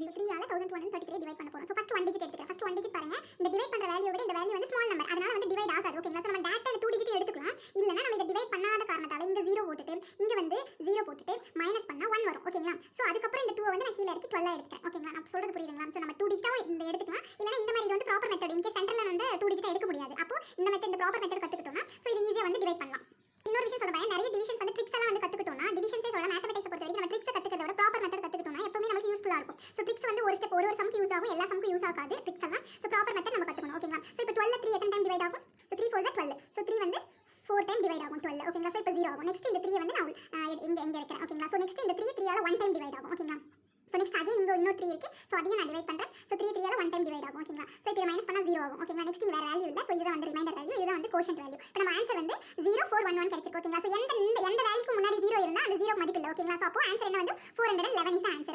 3 ஆல 1233 டிவைட் பண்ண போறோம். சோ ஃபர்ஸ்ட் 1 டிஜிட் எடுத்துக்கிறேன். ஃபர்ஸ்ட் 1 டிஜிட் பாருங்க. இந்த டிவைட் பண்ற வேல்யூ விட இந்த வேல்யூ வந்து ஸ்மால் நம்பர். அதனால வந்து டிவைட் ஆகாது. ஓகேங்களா? சோ நம்ம டைரக்ட்டா இந்த 2 டிஜிட் எடுத்துக்கலாம். இல்லனா நம்ம இத டிவைட் பண்ணாத காரணத்தால இங்க 0 போட்டுட்டு இங்க வந்து 0 போட்டுட்டு மைனஸ் பண்ணா 1 வரும். ஓகேங்களா? சோ அதுக்கு அப்புறம் இந்த 2 வந்து நான் கீழ இறக்கி 12 ஆ எடுத்துக்கிறேன். ஓகேங்களா? நான் சொல்றது புரியுதுங்களா? சோ நம்ம 2 டிஜிட்டா இந்த எடுத்துக்கலாம். இல்லனா இந்த மாதிரி இது வந்து ப்ராப்பர் மெத்தட். இன்கே சென்டர்ல வந்து 2 டிஜிட்டா எடுக்க முடியாது. அப்போ இந்த மெத்தட் இந்த ப்ராப்பர் மெத்தட் கத்துக்கிட்டோம்னா சோ இது ஈஸியா வந்து டிவைட் பண்ணலாம். இன்னொரு விஷயம் சொல்றேன். நிறைய டிவிஷன்ஸ் வந்து ட்ரிக்ஸ் எல்லாம் வந்து கத்துக்கிட்டோம்னா டிவிஷன்ஸே சொல்ல மேத்தமேட்டிக்ஸ் பொறுத்த வரைக்கும் நம்ம ட்ரிக்ஸ் கத்துக்கிறத விட ப்ராப்பர் மெத்தட் கத்துக்கிட்டோம்னா எப்பவுமே நமக்கு யூஸ்ஃபுல்லா இருக்கும். சோ ட்ரிக்ஸ் வந்து ஒரு ஸ்டெப் ஒரு சம்க்கு யூஸ் ஆகும். எல்லா சம்க்கும் யூஸ் ஆகாது ட்ரிக்ஸ் எல்லாம். சோ ப்ராப்பர் மெத்தட் நம்ம கத்துக்கணும். ஓகேங்களா? சோ இப்போ 12 3 எத்தனை டைம் டிவைட் ஆகும்? சோ 3 4 12. சோ 3 வந்து 4 டைம் டிவைட் ஆகும் 12. ஓகேங்களா? சோ இப்போ 0 ஆகும். நெக்ஸ்ட் இந்த 3 வந்து நான் எங்க வைக்கிறேன். ஓகேங்களா? சோ நெக்ஸ்ட் இந்த 3 ஆல 1 டைம் டிவைட் ஆகும். ஓகேங்களா? சோ நெக்ஸ்ட் அகைன் இங்க இன்னொரு 3 இருக்கு. சோ அதையும் நான் டிவைட் பண்றேன். சோ 3 ஆல 1 டைம் டிவைட் ஆகும். ஓகேங்களா? சோ இப்போ மைனஸ் பண்ணா 0 ஆகும். ஓகேங்களா? நெக்ஸ்ட் இங்க வேற வேல்யூ இல்ல. சோ இதுதான் வந்து ரிமைண்டர் வேல்யூ. இதுதான் வந்து கோஷன்ட் வேல்யூ. இப்போ நம்ம ஆன்சர் வந்து 0411 கிடைச்சிருக்கு. ஓகேங்களா? சோ எந்த வேல்யூக்கு முன்னாடி 0 இருந்தா அந்த 0 மதிப்பு இல்ல. ஓகேங்களா? சோ அப்போ ஆன்சர் என்ன வந்து 411 இஸ் ஆன்சர்.